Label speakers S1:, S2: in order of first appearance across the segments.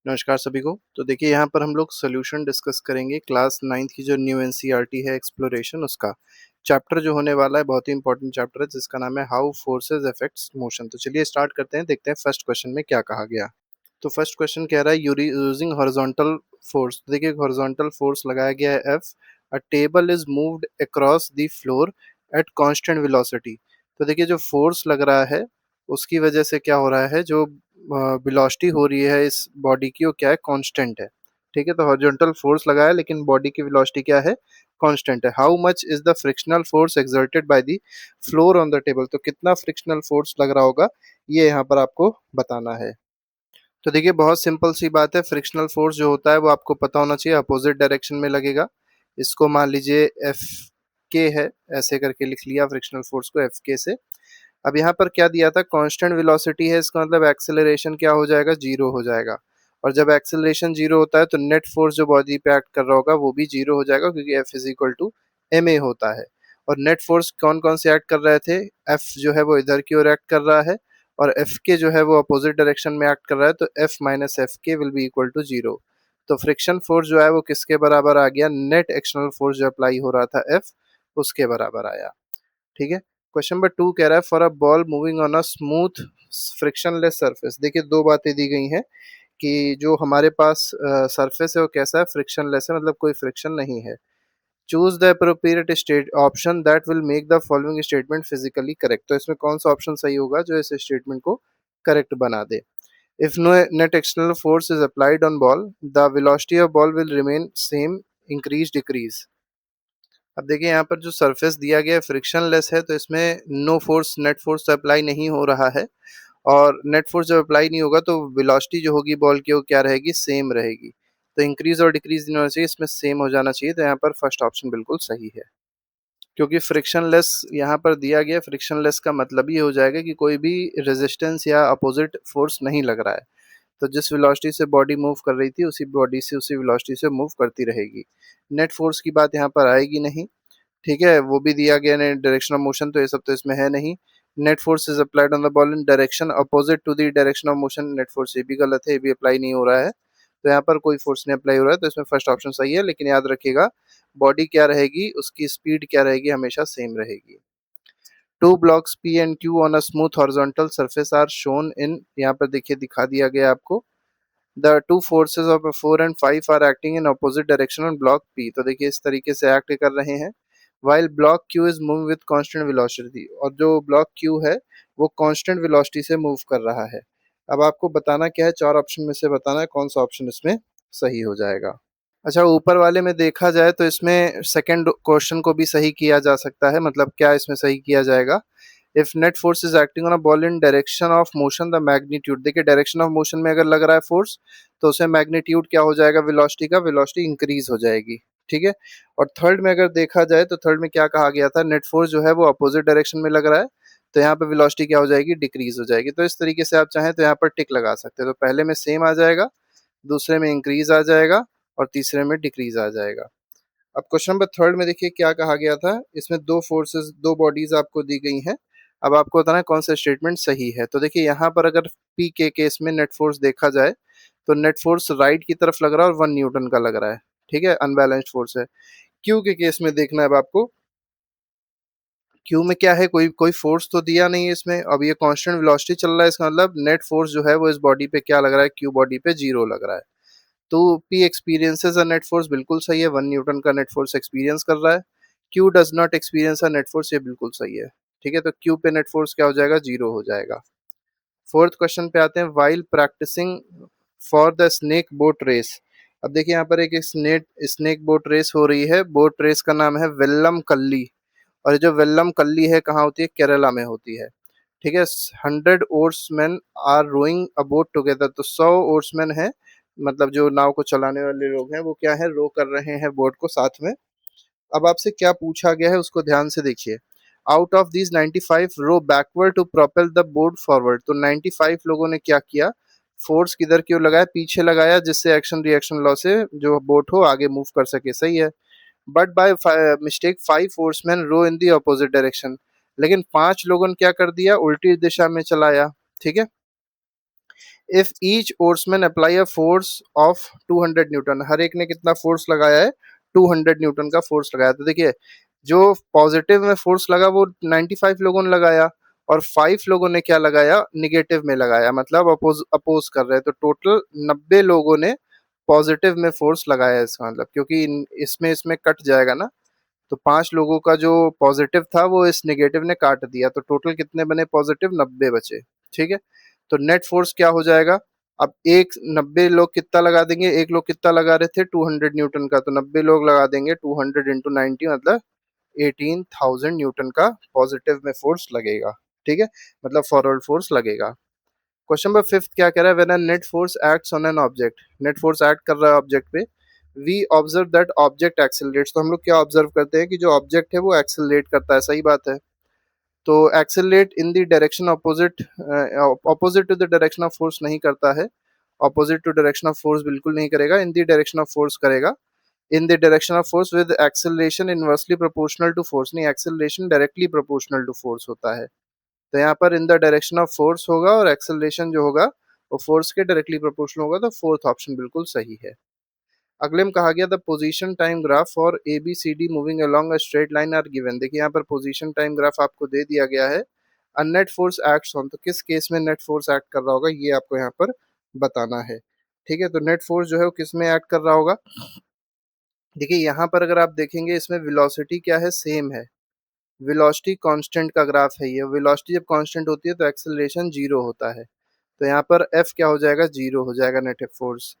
S1: नमस्कार सभी को। तो देखिए यहाँ पर हम लोग सॉल्यूशन डिस्कस करेंगे क्लास 9th की जो न्यू एनसीईआरटी है एक्सप्लोरेशन उसका। चैप्टर जो होने वाला है बहुत ही इंपॉर्टेंट चैप्टर है जिसका नाम है हाउ फोर्सेस अफेक्ट्स मोशन। तो चलिए स्टार्ट करते हैं, देखते हैं फर्स्ट क्वेश्चन में क्या कहा गया। तो फर्स्ट क्वेश्चन कह रहा है यूजिंग हॉरिजॉन्टल फोर्स। देखिए हॉरिजॉन्टल फोर्स लगाया गया है F. A table is moved across the floor at constant velocity. तो देखिए जो फोर्स लग रहा है उसकी वजह से क्या हो रहा है, जो वेलोसिटी हो रही है इस बॉडी की वो क्या है, कांस्टेंट है। ठीक है, तो हॉरिजॉन्टल फोर्स लगा है लेकिन बॉडी की वेलोसिटी क्या है, कांस्टेंट है। How much is the frictional force exerted by the floor on the table. तो कितना फ्रिक्शनल फोर्स लग रहा होगा ये यहाँ पर आपको बताना है। तो देखिए बहुत सिंपल सी बात है, फ्रिक्शनल फोर्स जो होता है वो आपको पता होना चाहिए, अपोजिट डायरेक्शन में लगेगा। इसको मान लीजिए एफ के है, ऐसे करके लिख लिया फ्रिक्शनल फोर्स को एफ के से। अब यहाँ पर क्या दिया था, कांस्टेंट वेलोसिटी है, इसका मतलब एक्सेलरेशन क्या हो जाएगा, जीरो हो जाएगा। और जब एक्सेलरेशन जीरो होता है तो नेट फोर्स जो बॉडी पे एक्ट कर रहा होगा वो भी जीरो हो जाएगा, क्योंकि F is equal to M A होता है। और नेट फोर्स कौन कौन से एक्ट कर रहे थे, एफ जो है वो इधर की ओर एक्ट कर रहा है और एफ के जो है वो अपोजिट डायरेक्शन में एक्ट कर रहा है, तो F minus F K will be equal to zero. तो फ्रिक्शन फोर्स जो है वो किसके बराबर आ गया, नेट एक्सटर्नल फोर्स जो अप्लाई हो रहा था एफ उसके बराबर आया। ठीक है। क्वेश्चन नंबर 2 कह रहा है for a ball moving on a smooth frictionless surface. देखिए दो बातें दी गई हैं कि जो हमारे पास सरफेस है वो कैसा है, फ्रिक्शनलेस है, मतलब कोई फ्रिक्शन नहीं है। Choose the appropriate state option that will make the following statement physically correct. तो इसमें कौन सा ऑप्शन सही होगा जो इस स्टेटमेंट को करेक्ट बना दे। If no net external force is applied on ball the velocity of ball will remain same, increase decrease. अब देखिए यहाँ पर जो सरफेस दिया गया है फ्रिक्शनलेस है, तो इसमें no force, net force apply नहीं हो रहा है। और नेट फोर्स जब अप्लाई नहीं होगा तो वेलोसिटी जो होगी बॉल की वो क्या रहेगी, सेम रहेगी। तो इंक्रीज और डिक्रीज नहीं होना चाहिए, इसमें सेम हो जाना चाहिए। तो यहाँ पर फर्स्ट ऑप्शन बिल्कुल सही है, क्योंकि फ्रिक्शनलेस यहाँ पर दिया गया। फ्रिक्शनलेस का मतलब ये हो जाएगा कि कोई भी रेजिस्टेंस या अपोजिट फोर्स नहीं लग रहा है। तो जिस वेलोसिटी से बॉडी मूव कर रही थी उसी बॉडी से उसी वेलोसिटी से मूव करती रहेगी। नेट फोर्स की बात यहाँ पर आएगी नहीं। ठीक है, वो भी दिया गया ने डायरेक्शन ऑफ मोशन, तो ये सब तो इसमें है नहीं। Net force is applied on the ball in direction opposite to the direction of motion, net force ये भी गलत है, ये भी अप्लाई नहीं हो रहा है। तो यहाँ पर कोई फोर्स नहीं अप्लाई हो रहा है, तो इसमें फर्स्ट ऑप्शन सही है। लेकिन याद रखिएगा बॉडी क्या रहेगी, उसकी स्पीड क्या रहेगी, हमेशा सेम रहेगी। Two blocks P and Q on a smooth horizontal surface are shown in, यहाँ पर देखिए दिखा दिया गया आपको। The two forces of 4 and 5 are acting in opposite direction on block P. तो देखिए इस तरीके से एक्ट कर रहे हैं। While block Q is move with constant velocity, और जो ब्लॉक क्यू है वो कांस्टेंट वेलोसिटी से मूव कर रहा है। अब आपको बताना क्या है, चार ऑप्शन में से बताना है कौन सा ऑप्शन इसमें सही हो जाएगा। अच्छा, ऊपर वाले में देखा जाए तो इसमें सेकंड क्वेश्चन को भी सही किया जा सकता है। मतलब क्या इसमें सही किया जाएगा, if net force is acting on a ball in direction of motion the magnitude. देखिए डायरेक्शन ऑफ मोशन में अगर लग रहा है फोर्स तो उसे मैग्नीट्यूड क्या हो जाएगा, वेलोसिटी का, वेलोसिटी इंक्रीज हो जाएगी। ठीक है। और थर्ड में अगर देखा जाए तो थर्ड में क्या कहा गया था, नेट फोर्स जो है वो अपोजिट डायरेक्शन में लग रहा है, तो यहाँ पे वेलोसिटी क्या हो जाएगी, डिक्रीज हो जाएगी। तो इस तरीके से आप चाहें तो यहाँ पर टिक लगा सकते हैं। तो पहले में सेम आ जाएगा, दूसरे में इंक्रीज आ जाएगा और तीसरे में डिक्रीज आ जाएगा। अब क्वेश्चन नंबर थर्ड में देखिए क्या कहा गया था, इसमें दो फोर्सेस, दो बॉडीज आपको दी गई हैं। अब आपको बताना है कौन सा स्टेटमेंट सही है। तो देखिए यहाँ पर अगर पी के केस में नेट फोर्स देखा जाए तो नेट फोर्स राइट की तरफ लग रहा है और 1 न्यूटन का लग रहा है। ठीक है, अनबैलेंस्ड फोर्स है। क्यू के केस में देखना है अब आपको, क्यू में क्या है, कोई कोई फोर्स तो दिया नहीं है इसमें। अब ये कांस्टेंट वेलोसिटी चल रहा है, इसका मतलब नेट फोर्स जो है वो इस बॉडी पे क्या लग रहा है, क्यू बॉडी पे जीरो लग रहा है। तो पी एक्सपीरियंसेस अ नेट फोर्स, बिल्कुल सही है, 1 न्यूटन का नेट फोर्स एक्सपीरियंस कर रहा है। Q does not experience a net force, ये बिल्कुल सही है। ठीक है, तो क्यू पे नेट फोर्स क्या हो जाएगा, जीरो हो जाएगा। फोर्थ क्वेश्चन पे आते हैं, while practicing for the snake boat race. अब देखिए यहाँ पर एक स्नेक स्नेक बोट रेस हो रही है। बोट रेस का नाम है वेल्लम कल्ली, और ये जो वेल्लम कल्ली है कहाँ होती है, केरला में होती है। ठीक है। 100 oarsmen are rowing a boat together. तो 100 ओर्समैन है, मतलब जो नाव को चलाने वाले लोग हैं वो क्या है, रो कर रहे हैं बोट को साथ में। अब आपसे क्या पूछा गया है उसको ध्यान से देखिए। Out of these 95 row backward to propel the boat forward. तो 95 लोगों ने क्या किया, फोर्स किधर की ओर लगाया, पीछे लगाया, जिससे एक्शन रिएक्शन लॉ से जो बोट हो आगे मूव कर सके। सही है। But by mistake 5 oarsmen row in the opposite direction. लेकिन 5 लोगों ने क्या कर दिया, उल्टी दिशा में चलाया। ठीक है। If each oarsman apply a force of 200 newton, हर एक ने कितना फोर्स लगाया है, 200 न्यूटन का फोर्स लगाया। तो देखिए जो पॉजिटिव में फोर्स लगा वो 95 लोगों ने लगाया, और 5 लोगों ने क्या लगाया, निगेटिव में लगाया, मतलब अपोज अपोज कर रहे हैं। तो टोटल 90 लोगों ने पॉजिटिव में फोर्स लगाया है, इसका मतलब, क्योंकि इसमें इसमें कट जाएगा ना, तो 5 लोगों का जो पॉजिटिव था वो इस नेगेटिव ने काट दिया, तो टोटल कितने बने पॉजिटिव, 90 बचे। ठीक है, तो नेट फोर्स क्या हो जाएगा, अब एक 90 लोग कितना लगा देंगे, एक लोग कितना लगा रहे थे 200 न्यूटन का, तो 90 लोग लगा देंगे 200 इंटू 90, मतलब 18,000 न्यूटन का पॉजिटिव में फोर्स लगेगा। ठीक है, मतलब फॉरवर्ड फोर्स लगेगा। क्वेश्चन नंबर 5 क्या कह रहा है, when a net force acts on an object, net force act कर रहा है ऑब्जेक्ट पे, we observe that object accelerates, तो हम लोग क्या ऑब्जर्व करते हैं कि जो ऑब्जेक्ट है वो एक्सेलरेट करता है, सही बात है। तो accelerate in the direction opposite, opposite to the direction of force नहीं करता है, opposite to direction of force बिल्कुल नहीं करेगा, in the direction of force करेगा, in the direction of force with acceleration inversely proportional to force, नहीं acceleration directly proportional to force होता है। तो यहाँ पर in the direction of force होगा, और एक्सेलरेशन जो होगा वो फोर्स के डायरेक्टली प्रोपोर्शनल होगा, तो फोर्थ ऑप्शन बिल्कुल सही है। अगले में कहा गया the position time graph for A B C D moving along a straight line are given, देखिए यहाँ पर पोजीशन टाइम ग्राफ आपको दे दिया गया है। अ नेट फोर्स एक्ट्स ऑन, तो किस केस में नेट फोर्स एक्ट कर रहा होगा ये आपको यहाँ पर बताना है। ठीक है, तो नेट फोर्स जो है वो किस में एक्ट कर रहा होगा, देखिए यहाँ पर अगर आप देखेंगे इसमें वेलोसिटी क्या है, सेम है, वेलोसिटी कांस्टेंट का ग्राफ है ये, वेलोसिटी जब कांस्टेंट होती है तो एक्सेलरेशन जीरो होता है, तो यहाँ पर एफ क्या हो जाएगा, जीरो हो जाएगा नेट फोर्स।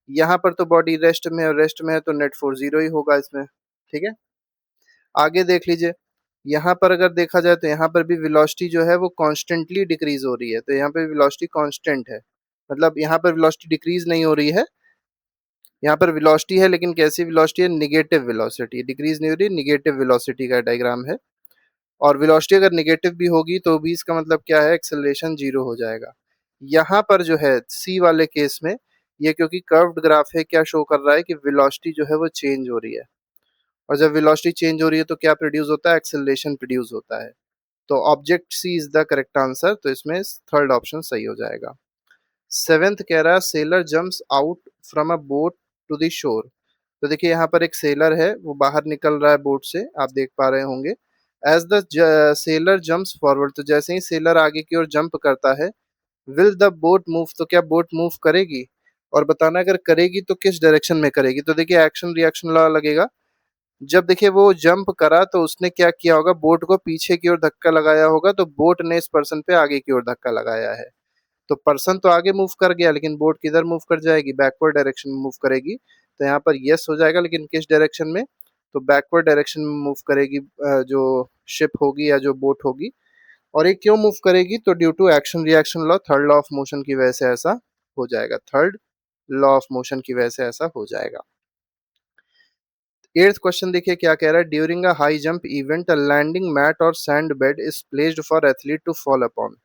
S1: यहाँ पर तो बॉडी रेस्ट में है, रेस्ट में है तो नेट फोर्स जीरो ही होगा इसमें। ठीक है, आगे देख लीजिए, यहाँ पर अगर देखा जाए तो यहाँ पर भी वेलोसिटी जो है वो कॉन्स्टेंटली डिक्रीज हो रही है, तो यहाँ पे वेलोसिटी कांस्टेंट है, मतलब यहाँ पर वेलोसिटी डिक्रीज नहीं हो रही है, यहाँ पर वेलोसिटी है, लेकिन कैसी वेलोसिटी है, निगेटिव वेलोसिटी, डिक्रीज नहीं हो रही, निगेटिव वेलोसिटी का डायग्राम है। और वेलोसिटी अगर निगेटिव भी होगी तो भी इसका मतलब क्या है, एक्सेलरेशन जीरो हो जाएगा। यहाँ पर जो है सी वाले केस में, ये क्योंकि कर्व्ड ग्राफ है, क्या शो कर रहा है कि वेलोसिटी जो है वो चेंज हो रही है, और जब वेलोसिटी चेंज हो रही है तो क्या प्रोड्यूस होता है, एक्सेलरेशन प्रोड्यूस होता है। तो object C is the correct answer, तो इसमें थर्ड ऑप्शन सही हो जाएगा। सेवेंथ कह रहा है sailor jumps out from a boat to the shore, तो देखिए यहाँ पर एक सेलर है वो बाहर निकल रहा है बोट से, आप देख पा रहे होंगे। As the sailor jumps forward, तो जैसे ही सेलर आगे की ओर जंप करता है, विल द बोट मूव, तो क्या बोट मूव करेगी, और बताना अगर करेगी तो किस डायरेक्शन में करेगी। तो देखिए एक्शन रिएक्शन लॉ लगेगा, जब देखिए वो जंप करा तो उसने क्या किया होगा, बोट को पीछे की ओर धक्का लगाया होगा, तो बोट ने इस पर्सन पे आगे की ओर धक्का लगाया है। तो पर्सन तो आगे मूव कर गया, लेकिन बोट किधर मूव कर जाएगी, बैकवर्ड डायरेक्शन में मूव करेगी। तो यहाँ पर यस हो जाएगा, लेकिन किस डायरेक्शन में, तो बैकवर्ड डायरेक्शन में मूव करेगी जो शिप होगी या जो बोट होगी। और ये क्यों मूव करेगी, तो due to action reaction law, third law of motion की वजह से ऐसा हो जाएगा, थर्ड लॉ ऑफ मोशन की वजह से ऐसा हो जाएगा। एट्थ क्वेश्चन देखिए क्या कह रहा है, during a high jump event a landing mat or sand bed is placed for athlete to fall upon,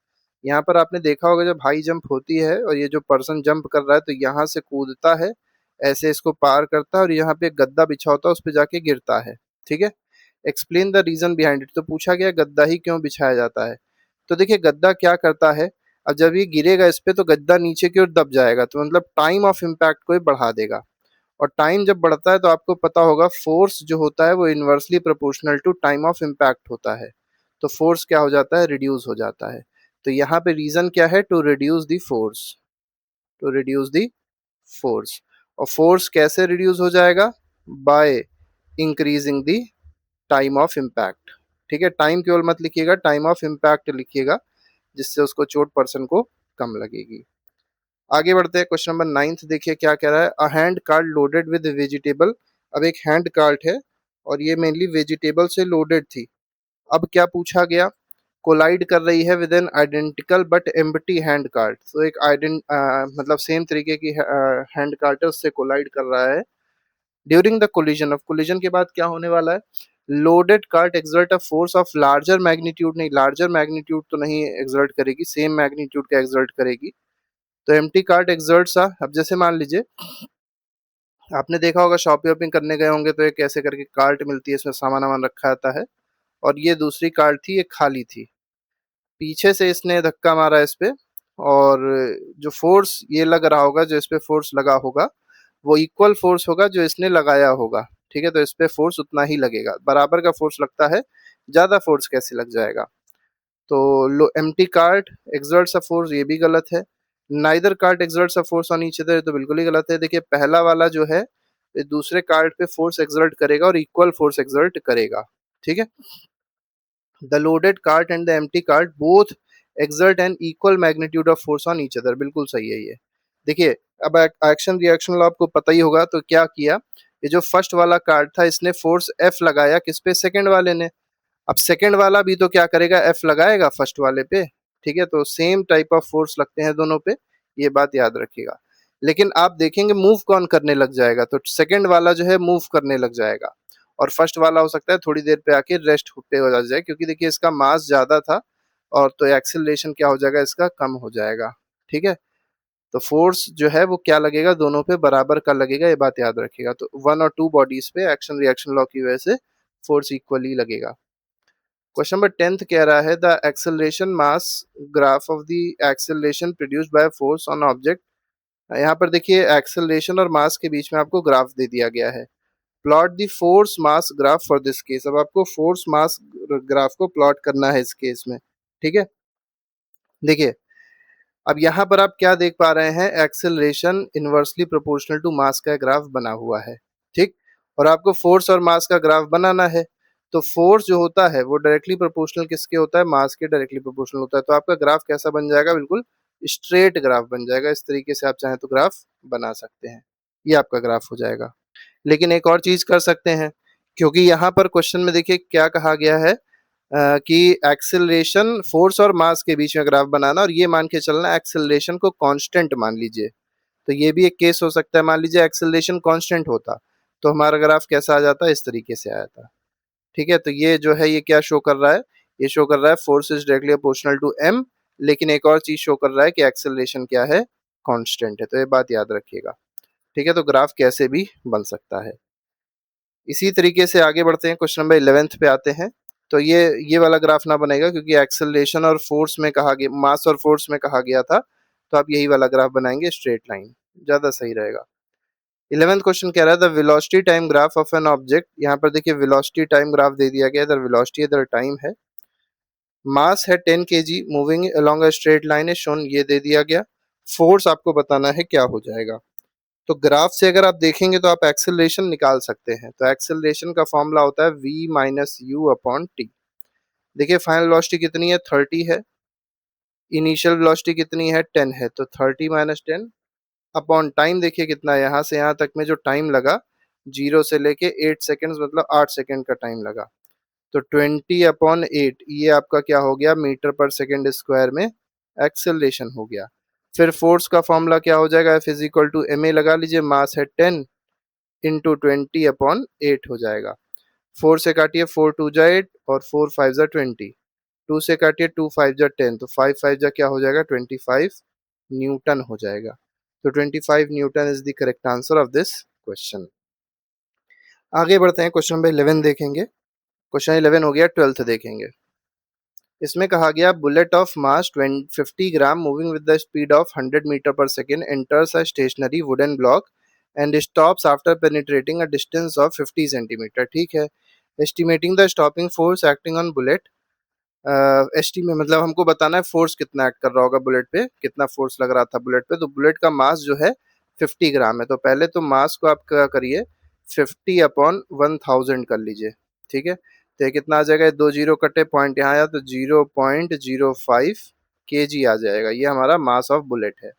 S1: यहाँ पर आपने देखा होगा जब हाई जंप होती है और ये जो पर्सन जंप कर रहा है तो यहाँ से कूदता है, ऐसे इसको पार करता है, और यहाँ पे एक गद्दा बिछा होता है उस पर जाके गिरता है। ठीक है, explain the reason behind it, तो पूछा गया गद्दा ही क्यों बिछाया जाता है। तो देखिए गद्दा क्या करता है, अब जब ये गिरेगा इस पे तो गद्दा नीचे की ओर दब जाएगा, तो मतलब टाइम ऑफ इम्पैक्ट को ये बढ़ा देगा, और टाइम जब बढ़ता है तो आपको पता होगा फोर्स जो होता है वो inversely proportional to time of impact होता है, तो फोर्स क्या हो जाता है, रिड्यूस हो जाता है। तो यहाँ पे रीजन क्या है, to reduce the force, to reduce the force. और फोर्स कैसे रिड्यूस हो जाएगा, by increasing the time of impact. ठीक है, टाइम केवल मत लिखिएगा, टाइम ऑफ इम्पैक्ट लिखिएगा, जिससे उसको चोट पर्सन को कम लगेगी। आगे बढ़ते हैं, क्वेश्चन नंबर 9 देखिए क्या कह रहा है, a hand cart loaded with vegetable, अब एक हैंड कार्ट है और ये मेनली वेजिटेबल से लोडेड थी। अब क्या पूछा गया, कोलाइड कर रही है with an identical but empty hand cart, तो एक मतलब सेम तरीके की हैंड कार्ट है उससे कोलाइड कर रहा है। During the collision, of collision के बाद क्या होने वाला है, loaded cart exert a force of larger magnitude, नहीं लार्जर मैग्नीट्यूड तो नहीं एक्सर्ट करेगी, सेम मैग्नीट्यूड का एक्सर्ट करेगी। तो एम्प्टी कार्ट एक्सर्ट्स आ, अब जैसे मान लीजिए आपने देखा होगा शॉपिंग वॉपिंग करने गए होंगे तो एक ऐसे करके कार्ट मिलती है, इसमें सामान वामान रखा आता है, और ये दूसरी कार्ट थी, ये खाली थी, पीछे से इसने धक्का मारा इस पे, और जो फोर्स ये लग रहा होगा, जो इस पे फोर्स लगा होगा, वो इक्वल फोर्स होगा जो इसने लगाया होगा। ठीक है, तो इस पे फोर्स उतना ही लगेगा। बराबर का फोर्स लगता है, ज्यादा फोर्स कैसे लग जाएगा? तो लो, empty cart exerts a force, ये भी गलत है। Neither cart exerts a force on each other, तो बिल्कुल ही गलत है। देखिए पहला वाला जो है, ये दूसरे कार्ट पे फोर्स एक्सर्ट करेगा और इक्वल फोर्स एक्सर्ट करेगा। ठीक है, the loaded cart and the empty cart both exert an equal magnitude of force on each other, बिल्कुल सही है ये। देखिए अब एक्शन रिएक्शन लॉ आपको पता ही होगा, तो क्या किया, ये जो फर्स्ट वाला कार्ड था इसने फोर्स एफ लगाया किस पे, सेकंड वाले ने। अब सेकंड वाला भी तो क्या करेगा, एफ लगाएगा फर्स्ट वाले पे। ठीक है, तो सेम टाइप ऑफ फोर्स लगते हैं दोनों पे, ये बात याद रखिएगा। लेकिन आप देखेंगे मूव कौन करने लग जाएगा, तो सेकंड वाला जो है मूव करने लग जाएगा, और फर्स्ट वाला हो सकता है थोड़ी देर पे आके रेस्ट पे हो जाए, क्योंकि देखिए इसका मास ज्यादा था, और तो एक्सेलरेशन क्या हो जाएगा, इसका कम हो जाएगा। ठीक है, तो फोर्स जो है वो क्या लगेगा, दोनों पे बराबर का लगेगा, ये बात याद रखिएगा। तो वन और टू बॉडीज पे एक्शन रिएक्शन लॉ की वजह से फोर्स इक्वली लगेगा। क्वेश्चन नंबर 10th कह रहा है, the acceleration mass graph of the acceleration produced by force on object. यहाँ पर देखिए एक्सेलरेशन और मास के बीच में आपको ग्राफ दे दिया गया है। Plot the force mass graph for this case. अब आपको फोर्स मास ग्राफ को प्लॉट करना है इस केस में। ठीक है, देखिए अब यहाँ पर आप क्या देख पा रहे हैं, acceleration inversely proportional to mass का ग्राफ बना हुआ है। ठीक, और आपको फोर्स और मास का ग्राफ बनाना है, तो फोर्स जो होता है वो डायरेक्टली प्रोपोर्शनल किसके होता है, मास के डायरेक्टली प्रोपोर्शनल होता है। तो आपका ग्राफ कैसा बन जाएगा, बिल्कुल स्ट्रेट ग्राफ बन जाएगा। इस तरीके से आप चाहें तो ग्राफ बना सकते हैं, ये आपका ग्राफ हो जाएगा। लेकिन एक और चीज कर सकते हैं, क्योंकि यहाँ पर क्वेश्चन में देखिए क्या कहा गया है, कि एक्सेलरेशन फोर्स और मास के बीच में ग्राफ बनाना, और ये मान के चलना एक्सेलरेशन को कांस्टेंट मान लीजिए। तो ये भी एक केस हो सकता है, मान लीजिए एक्सेलरेशन कांस्टेंट होता, तो हमारा ग्राफ कैसा आ जाता, इस तरीके से आया था। ठीक है, तो ये जो है ये क्या शो कर रहा है, ये शो कर रहा है force is directly proportional to M, लेकिन एक और चीज शो कर रहा है कि एक्सेलरेशन क्या है, कांस्टेंट है। तो ये बात याद रखिएगा। ठीक है, तो ग्राफ कैसे भी बन सकता है। इसी तरीके से आगे बढ़ते हैं, क्वेश्चन नंबर 11th पे आते हैं। तो ये वाला ग्राफ ना बनेगा, क्योंकि एक्सेलरेशन और फोर्स में कहा गया, मास और फोर्स में कहा गया था, तो आप यही वाला ग्राफ बनाएंगे, स्ट्रेट लाइन ज्यादा सही रहेगा। 11th क्वेश्चन कह रहा है, the velocity time graph of an object. यहाँ पर देखिए वेलोसिटी टाइम ग्राफ दे दिया गया, इधर वेलोसिटी इधर टाइम है। मास है 10 kg, moving along a straight line है शोन, ये दे दिया गया। फोर्स आपको बताना है क्या हो जाएगा। तो ग्राफ से अगर आप देखेंगे तो आप एक्सेलरेशन निकाल सकते हैं। तो एक्सेलरेशन का फॉर्मूला होता है v minus you upon T. देखिए फाइनल वेलोसिटी कितनी है, 30 है। इनिशियल वेलोसिटी कितनी है, 10 है। तो 30 माइनस 10 अपॉन टाइम, देखिए कितना है, यहाँ से यहाँ तक में जो टाइम लगा, 0 से लेके 8 सेकेंड, मतलब 8 सेकेंड का टाइम लगा। तो 20 अपॉन 8, ये आपका क्या हो गया, मीटर पर सेकेंड स्क्वायर में एक्सेलरेशन हो गया। फिर फोर्स का फॉर्मूला क्या हो जाएगा, F is equal to M A लगा लीजिए, मास है 10 इंटू 20 अपॉन 8 हो जाएगा। 4 से काटिए, 4 टू जा 8 और 4 5 जा 20। 2 से काटिए, 2 5 जा 10, तो 5 5 जा क्या हो जाएगा, 25 न्यूटन हो जाएगा। तो 25 Newton is the correct answer of this question. आगे बढ़ते हैं, क्वेश्चन नंबर 11 देखेंगे। क्वेश्चन 11 हो गया, 12th देखेंगे। इसमें कहा गया, bullet of mass 50 gram moving with the speed of 100 metre per second enters a stationary wooden block and stops after penetrating a distance of 50 centimetre. ठीक है, estimating the stopping force acting on bullet. Estimate मतलब हमको बताना है force कितना act कर रहा होगा बुलेट पे, कितना फोर्स लग रहा था बुलेट पे। तो बुलेट का मास जो है 50 ग्राम है, तो पहले तो मास को आप क्या करिए, 50 अपॉन 1000 कर लीजिए। ठीक है, तो ये कितना आ जाएगा, दो जीरो कटे, पॉइंट यहाँ आया, तो 0.05 kg आ जाएगा। ये हमारा मास ऑफ बुलेट है।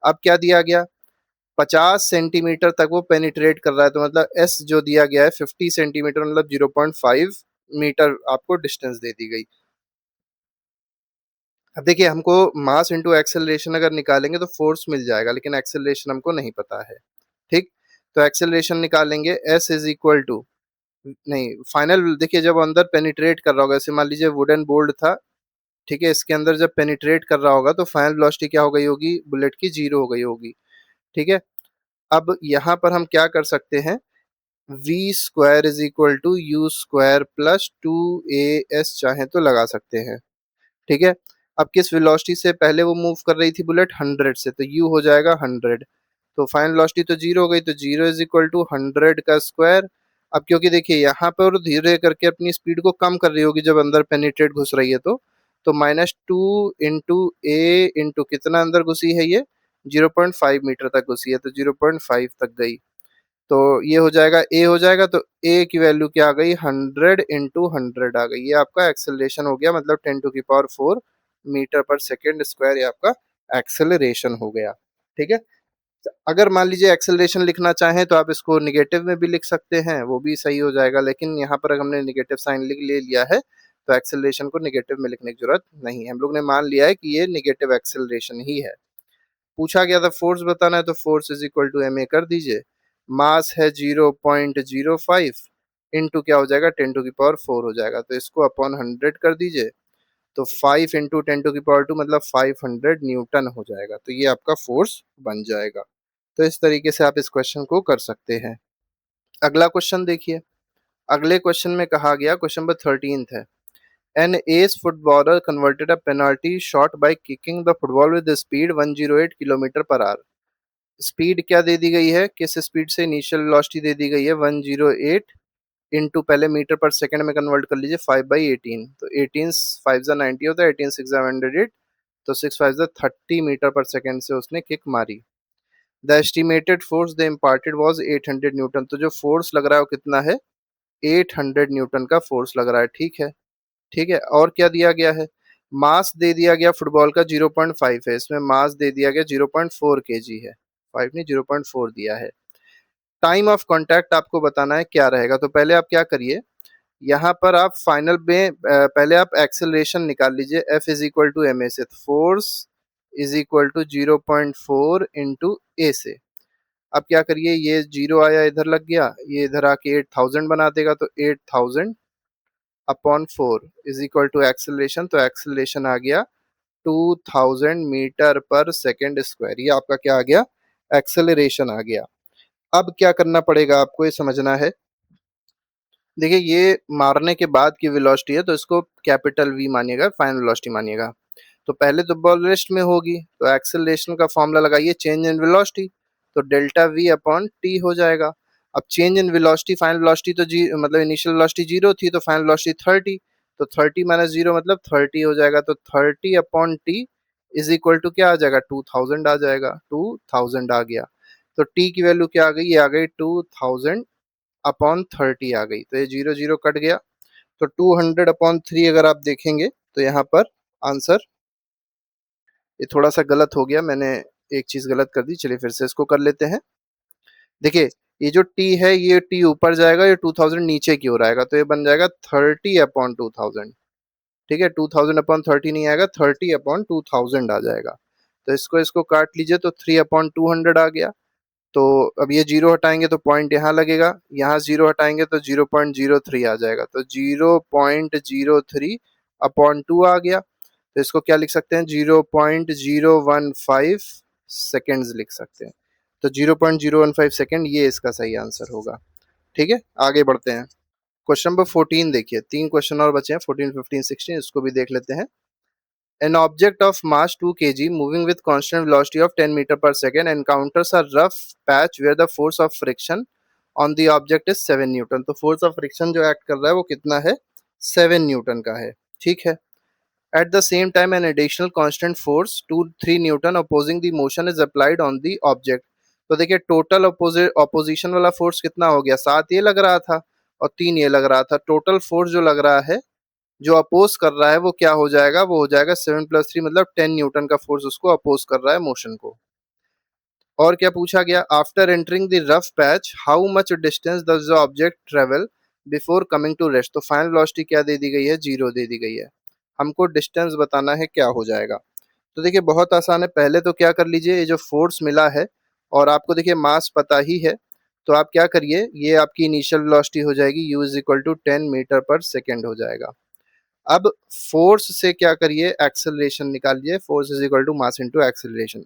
S1: अब क्या दिया गया, 50 सेंटीमीटर तक वो पेनिट्रेट कर रहा है, तो मतलब एस जो दिया गया है 50 सेंटीमीटर, मतलब 0.5 मीटर आपको डिस्टेंस दे दी गई। अब देखिए हमको मास इंटू एक्सेलरेशन अगर निकालेंगे तो फोर्स मिल जाएगा, लेकिन एक्सेलरेशन हमको नहीं पता है। ठीक, तो एक्सेलरेशन निकालेंगे, एस इज इक्वल टू, नहीं फाइनल, देखिए जब अंदर पेनिट्रेट कर रहा होगा, जैसे मान लीजिए वुडन बोल्ड था, ठीक है, इसके अंदर जब पेनिट्रेट कर रहा होगा तो फाइनल वेलोसिटी क्या हो गई होगी, बुलेट की 0 हो गई होगी। ठीक है, अब यहाँ पर हम क्या कर सकते हैं, V square is equal to U square plus 2 A S चाहे तो लगा सकते हैं। ठीक है, अब किस वेलोसिटी से पहले वो मूव कर रही थी बुलेट, 100 से, तो u हो जाएगा 100। तो फाइनल वेलोसिटी तो जीरो हो गई, तो जीरो इज इक्वल टू 100 का स्क्वायर। अब क्योंकि देखिए यहाँ पर धीरे करके अपनी स्पीड को कम कर रही होगी जब अंदर पेनिट्रेट घुस रही है, तो -2 इंटू ए इंटू कितना अंदर घुसी है ये, 0.5 मीटर तक घुसी है, तो 0.5 तक गई। तो ये हो जाएगा ए हो जाएगा, तो ए की वैल्यू क्या आ गई, 100 × 100 आ गई। ये आपका एक्सेलरेशन हो गया, मतलब 10⁴ मीटर पर सेकेंड स्क्वायर, ये आपका एक्सेलरेशन हो गया। ठीक है, अगर मान लीजिए एक्सेलरेशन लिखना चाहें तो आप इसको निगेटिव में भी लिख सकते हैं, वो भी सही हो जाएगा, लेकिन यहाँ पर हमने निगेटिव साइन लिख ले लिया है, तो एक्सेलरेशन को निगेटिव में लिखने की जरूरत नहीं है। हम लोग ने मान लिया है कि ये निगेटिव एक्सेलरेशन ही है। पूछा गया था फोर्स बताना है, तो force is equal to M A कर दीजिए। मास है 0.05 इंटू क्या हो जाएगा, 10⁴ हो जाएगा, तो इसको अपॉन 100 कर दीजिए, तो 5 इंटू 10⁻² मतलब 500 न्यूटन हो जाएगा। तो ये आपका फोर्स बन जाएगा। तो इस तरीके से आप इस क्वेश्चन को कर सकते हैं। अगला क्वेश्चन देखिए। अगले क्वेश्चन में कहा गया, क्वेश्चन नंबर 13 है, an S footballer converted a penalty shot by kicking the football with speed 108 kilometre per hour. Speed क्या दे दी गई है, किस स्पीड से, इनिशियल वेलोसिटी दे दी गई है 108 इंटू पहले मीटर पर सेकंड में कन्वर्ट कर लीजिए 5/18, तो 18 5 जा 90 होता है, 18 6 जा 108, तो 6 5 जा 30 मीटर पर सेकंड से उसने किक मारी। The estimated force the imparted was 800 Newton, तो जो फोर्स लग रहा है वो कितना है, 800 न्यूटन का फोर्स लग रहा है। ठीक है, ठीक है, और क्या दिया गया है, मास दे दिया गया फुटबॉल का 0.5 है, इसमें मास दे दिया गया 0.4 केजी है, 5 नहीं 0.4 दिया है। टाइम ऑफ कांटेक्ट आपको बताना है क्या रहेगा, तो पहले आप क्या करिए, यहाँ पर आप फाइनल में पहले आप एक्सेलरेशन निकाल लीजिए, F is equal to M a से, force is equal to 0.4 into a से। अब क्या करिए, ये जीरो आया इधर लग गया, ये इधर आके 8000 बना देगा, तो 8000 upon 4 is equal to acceleration, तो एक्सेलरेशन आ गया 2000 मीटर पर सेकेंड स्क्वायर। ये आपका क्या आ गया, एक्सेलरेशन आ गया। अब क्या करना पड़ेगा आपको, ये समझना है। देखिए ये मारने के बाद की वेलोसिटी है, तो इसको कैपिटल वी मानिएगा, फाइनल वेलोसिटी मानिएगा। तो पहले तो बॉल रेस्ट में होगी, तो एक्सेलरेशन का फॉर्मूला लगाइए, चेंज इन वेलोसिटी, तो डेल्टा वी अपॉन टी हो जाएगा। अब change in velocity, final velocity तो जी मतलब इनिशियल वेलोसिटी 0 थी, तो फाइनल वेलोसिटी 30, तो 30 माइनस 0 मतलब 30 हो जाएगा, तो 30 upon T is equal to क्या आ जाएगा, 2000 आ जाएगा, 2000 आ गया। तो टी की वैल्यू क्या आ गई, ये आ गई 2000 अपॉन 30 आ गई, तो ये 0 0 कट गया, तो 200 अपॉन 3 अगर आप देखेंगे तो यहाँ पर आंसर, ये थोड़ा सा गलत हो गया, मैंने एक चीज गलत कर दी, चलिए फिर से इसको कर लेते हैं। देखिए ये जो t है, ये t ऊपर जाएगा, ये 2000 नीचे की ओर आएगा, तो ये बन जाएगा 30 अपॉन 2000। ठीक है, 2000 अपॉन 30 नहीं आएगा, 30 अपॉन 2000 आ जाएगा। तो इसको इसको काट लीजिए, तो 3 अपॉन 200 आ गया। तो अब ये जीरो हटाएंगे तो पॉइंट यहाँ लगेगा, यहाँ जीरो हटाएंगे तो 0.03 आ जाएगा, तो 0.03 अपॉन 2 आ गया। तो इसको क्या लिख सकते हैं, 0.015 सेकेंड्स लिख सकते हैं। तो 0.015 सेकेंड ये इसका सही आंसर होगा। ठीक है, आगे बढ़ते हैं। क्वेश्चन नंबर 14 देखिए, 3 क्वेश्चन और बचे हैं, 14 15 16, इसको भी देख लेते हैं। An object of mass 2 kg moving with constant velocity of 10 meter per second encounters a rough patch where the force of friction on the object is 7 Newton. तो फोर्स ऑफ फ्रिक्शन जो एक्ट कर रहा है वो कितना है, 7 Newton का है। ठीक है, at the same time an additional constant force 2 3 Newton opposing the motion is applied on the object। तो देखिए टोटल ऑपोजिशन वाला फोर्स कितना हो गया, 7 ये लग रहा था और 3 ये लग रहा था, टोटल फोर्स जो लग रहा है, जो अपोज कर रहा है वो क्या हो जाएगा, वो हो जाएगा 7 + 3 मतलब 10 न्यूटन का फोर्स उसको अपोज कर रहा है मोशन को। और क्या पूछा गया, after entering the rough patch how much distance does the object travel before coming to rest. तो फाइनल वेलोसिटी क्या दे दी गई है, 0 दे दी गई है, हमको डिस्टेंस बताना है क्या हो जाएगा। तो देखिए बहुत आसान है, पहले तो क्या कर लीजिए, ये जो फोर्स मिला है और आपको देखिए मास पता ही है, तो आप क्या करिए, ये आपकी इनिशियल वेलोसिटी हो जाएगी u is equal to 10 metre per second हो जाएगा। अब फोर्स से क्या करिए, एक्सेलरेशन निकालिए, force is equal to mass into acceleration.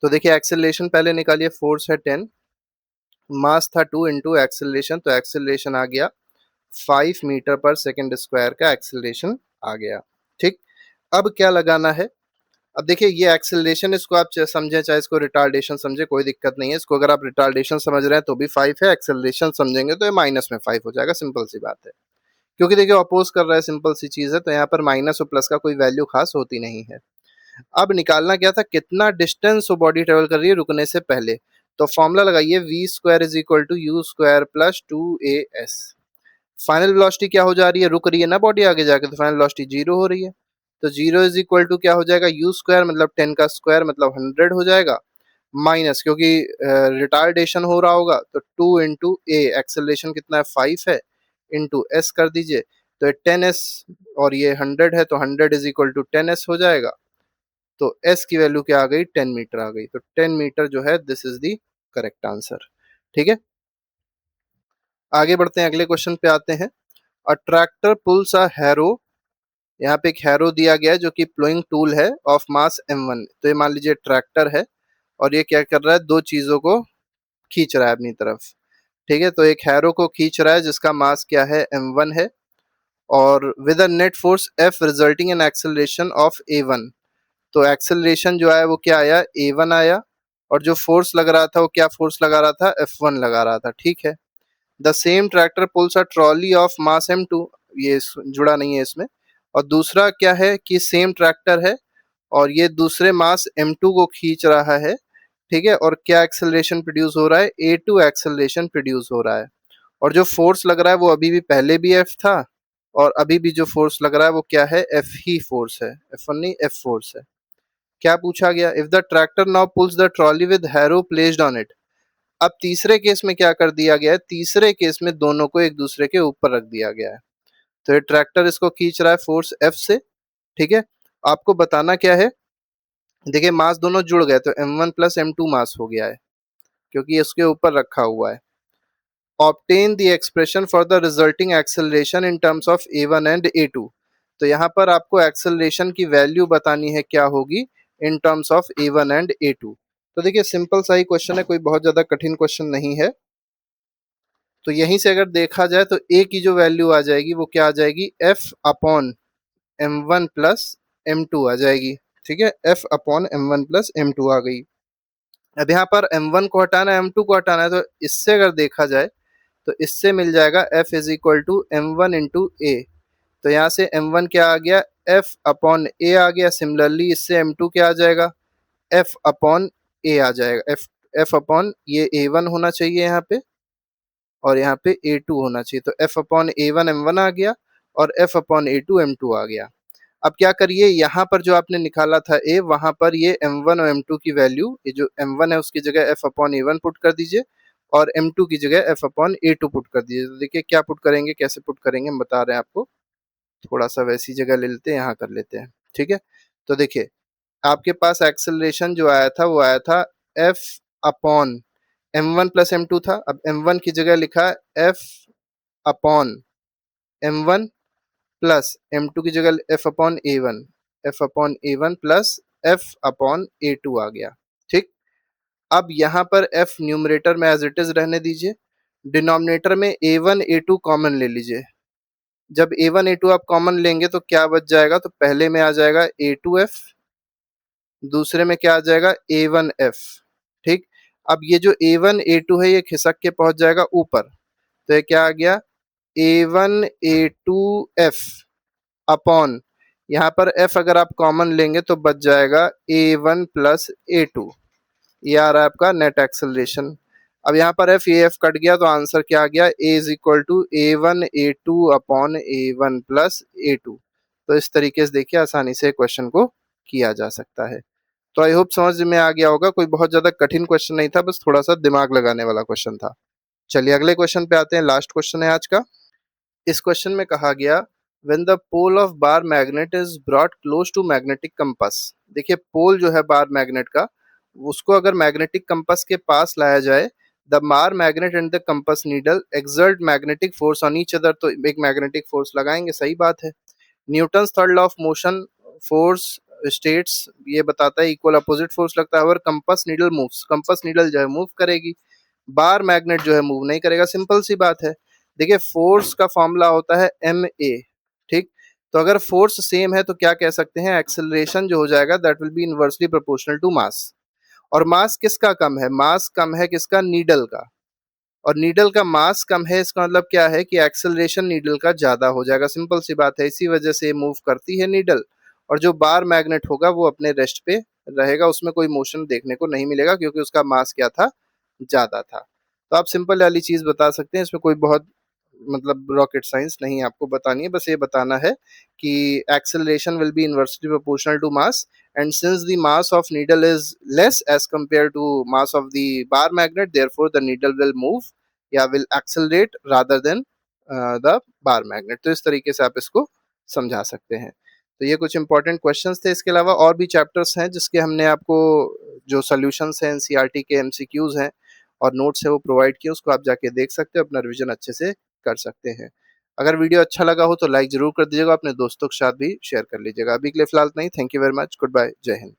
S1: तो देखिए एक्सेलरेशन पहले निकालिए, फोर्स है 10, मास था 2 इंटू एक्सेलरेशन, तो एक्सेलरेशन आ गया 5 मीटर पर सेकेंड स्क्वायर का एक्सेलरेशन आ गया। ठीक, अब क्या लगाना है? अब देखिए ये एक्सेलरेशन, इसको आप समझें चाहे इसको रिटार्डेशन समझे, कोई दिक्कत नहीं है। इसको अगर आप रिटार्डेशन समझ रहे हैं तो भी 5 है, एक्सेलरेशन समझेंगे तो ये माइनस में 5 हो जाएगा, सिंपल सी बात है। क्योंकि देखिए अपोज कर रहा है, सिंपल सी चीज है, तो यहाँ पर माइनस और प्लस का कोई वैल्यू खास होती नहीं है। अब निकालना क्या था, कितना डिस्टेंस वो बॉडी ट्रेवल कर रही है रुकने से पहले। तो फॉर्मूला लगाइए, V square is equal to U square plus 2as। Final velocity क्या हो जा रही है, रुक रही है ना बॉडी आगे जाके, तो फाइनल वेलोसिटी 0 हो रही है। तो 0 इज इक्वल टू क्या हो जाएगा, यू स्क्वायर मतलब 10 का स्क्वायर मतलब 100 हो जाएगा, माइनस क्योंकि रिटार्डेशन हो रहा होगा तो 2 इंटू ए, एक्सेलरेशन कितना है 5 है, इंटू एस कर दीजिए, तो 10s और ये 100 है, तो 100 इज इक्वल टू 10s हो जाएगा। तो एस की वैल्यू क्या आ गई, 10 मीटर आ गई। तो 10 मीटर जो है this is the correct answer. ठीक है, आगे बढ़ते हैं, अगले क्वेश्चन पे आते हैं। अ ट्रैक्टर पुल्स अ हैरो, यहाँ पे एक हैरो दिया गया है जो कि प्लोइंग टूल है ऑफ मास m1। तो ये मान लीजिए ट्रैक्टर है और ये क्या कर रहा है, दो चीजों को खींच रहा है अपनी तरफ। ठीक है, तो एक हैरो को खींच रहा है जिसका मास क्या है, m1 है, और with a net force f resulting in acceleration of a1। तो एक्सेलरेशन जो आया वो क्या आया, a1 आया, और जो फोर्स लग रहा था वो क्या फोर्स लगा रहा था, f1 लगा रहा था। ठीक है, the same tractor pools a trolley of mass m2, ये जुड़ा नहीं है इसमें। और दूसरा क्या है कि सेम ट्रैक्टर है और ये दूसरे मास m2 को खींच रहा है। ठीक है, और क्या एक्सेलरेशन प्रोड्यूस हो रहा है, a2 एक्सेलरेशन प्रोड्यूस हो रहा है। और जो फोर्स लग रहा है वो अभी भी पहले भी f था, और अभी भी जो फोर्स लग रहा है वो क्या है, f ही फोर्स है, f1 नहीं, f फोर्स है। क्या पूछा गया, if the tractor now pulls the trolley with harrow placed on it. अब तीसरे केस में क्या कर दिया गया है, तीसरे केस में दोनों को एक दूसरे के ऊपर रख दिया गया है। तो ये ट्रैक्टर इसको खींच रहा है फोर्स F से। ठीक है, आपको बताना क्या है, देखिए मास दोनों जुड़ गए तो m1 प्लस m2 मास हो गया है, क्योंकि इसके ऊपर रखा हुआ है। Obtain the expression for the resulting acceleration in terms of a1 and a2। तो यहाँ पर आपको एक्सेलरेशन की वैल्यू बतानी है क्या होगी in terms of a1 and a2। तो देखिए सिंपल सा ही क्वेश्चन है, कोई बहुत ज्यादा कठिन क्वेश्चन नहीं है। तो यहीं से अगर देखा जाए तो a की जो वैल्यू आ जाएगी वो क्या आ जाएगी, f upon m1 plus m2 आ जाएगी। ठीक है, f upon m1 plus m2 आ गई। अब यहाँ पर m1 को हटाना है, m2 को हटाना है, तो इससे अगर देखा जाए तो इससे मिल जाएगा f is equal to m1 into a. तो यहाँ से m1 क्या आ गया, f अपॉन ए आ गया। सिमिलरली इससे m2 क्या आ जाएगा, f अपॉन ए आ जाएगा। f अपॉन ये a1 होना चाहिए यहाँ पे, और यहाँ पे a2 होना चाहिए। तो f अपॉन a1 m1 आ गया, और f अपॉन a2 m2 आ गया। अब क्या करिए, यहाँ पर जो आपने निकाला था a, वहां पर ये m1 और m2 की वैल्यू, ये जो m1 है उसकी जगह f अपॉन a1 पुट कर दीजिए, और m2 की जगह f अपॉन a2 पुट कर दीजिए। तो देखिए क्या पुट करेंगे, कैसे पुट करेंगे हम बता रहे हैं आपको। थोड़ा सा वैसी जगह ले लेते हैं, यहाँ कर लेते हैं। ठीक है, तो देखिए आपके पास एक्सेलरेशन जो आया था वो आया था f upon m1 plus m2 था। अब m1 की जगह लिखा है f upon m1 plus m2 की जगह f upon a1, f upon a1 plus f upon a2 आ गया। ठीक, अब यहाँ पर f न्यूमरेटर में एज इट इज रहने दीजिए, डिनोमिनेटर में a1 a2 कॉमन ले लीजिए। जब a1 a2 आप कॉमन लेंगे तो क्या बच जाएगा, तो पहले में आ जाएगा a2f, दूसरे में क्या आ जाएगा a1f। ठीक, अब ये जो a1 a2 है ये खिसक के पहुंच जाएगा ऊपर, तो ये क्या आ गया, a1 a2f अपॉन, यहाँ पर f अगर आप कॉमन लेंगे तो बच जाएगा a1 प्लस a2। ये आ रहा है आपका नेट एक्सेलरेशन। अब यहाँ पर f, ये f कट गया तो आंसर क्या आ गया, a is equal to a1 a2 upon a1 plus a2। तो इस तरीके से देखिए आसानी से क्वेश्चन को किया जा सकता है। तो आई होप समझ में आ गया होगा, कोई बहुत ज्यादा कठिन क्वेश्चन नहीं था, बस थोड़ा सा दिमाग लगाने वाला क्वेश्चन था। चलिए अगले क्वेश्चन पे आते हैं, लास्ट क्वेश्चन है आज का। इस क्वेश्चन में कहा गया, when the pole of bar magnet is brought close to magnetic compass. देखिए पोल जो है बार मैग्नेट का, उसको अगर मैग्नेटिक कंपास के पास लाया जाए, the bar magnet and the compass needle exert magnetic force on each other. तो एक मैग्नेटिक फोर्स लगाएंगे, सही बात है। Newton third law of motion, force states ये बताता है इक्वल अपोजिट फोर्स लगता है, और compass needle moves, compass needle जो है मूव करेगी, बार मैग्नेट जो है मूव नहीं करेगा। सिंपल सी बात है। देखिए फोर्स का फॉर्मूला होता है एम ए। ठीक, तो अगर फोर्स सेम है तो क्या कह सकते हैं, एक्सेलरेशन जो हो जाएगा that will be inversely proportional to mass. और मास किसका कम है, मास कम है किसका, नीडल का। और नीडल का मास कम है, इसका मतलब क्या है कि एक्सेलरेशन नीडल का ज्यादा हो जाएगा, सिंपल सी बात है। इसी वजह से मूव करती है नीडल। और जो बार मैग्नेट होगा वो अपने रेस्ट पे रहेगा, उसमें कोई मोशन देखने को नहीं मिलेगा क्योंकि उसका मास क्या था, ज्यादा था। तो आप सिंपल वाली चीज बता सकते हैं, इसमें कोई बहुत मतलब रॉकेट साइंस नहीं आपको बतानी है, बस ये बताना है कि acceleration will be inversely proportional to mass, and since the mass of needle is less as compared to mass of the bar magnet, therefore the needle will move या will accelerate rather than the bar magnet। तो इस तरीके से आप इसको समझा सकते हैं। तो ये कुछ इंपॉर्टेंट क्वेश्चंस थे। इसके अलावा और भी चैप्टर्स हैं जिसके हमने आपको जो सॉल्यूशंस हैं एनसीईआरटी के, एमसीक्यूज हैं और नोट्स है वो प्रोवाइड किए, उसको आप जाके देख सकते हो, अपना रिविजन अच्छे से कर सकते हैं। अगर वीडियो अच्छा लगा हो तो लाइक जरूर कर दीजिएगा, अपने दोस्तों के साथ भी शेयर कर लीजिएगा। अभी के लिए फिलहाल नहीं, thank you very much, good bye, जय हिंद।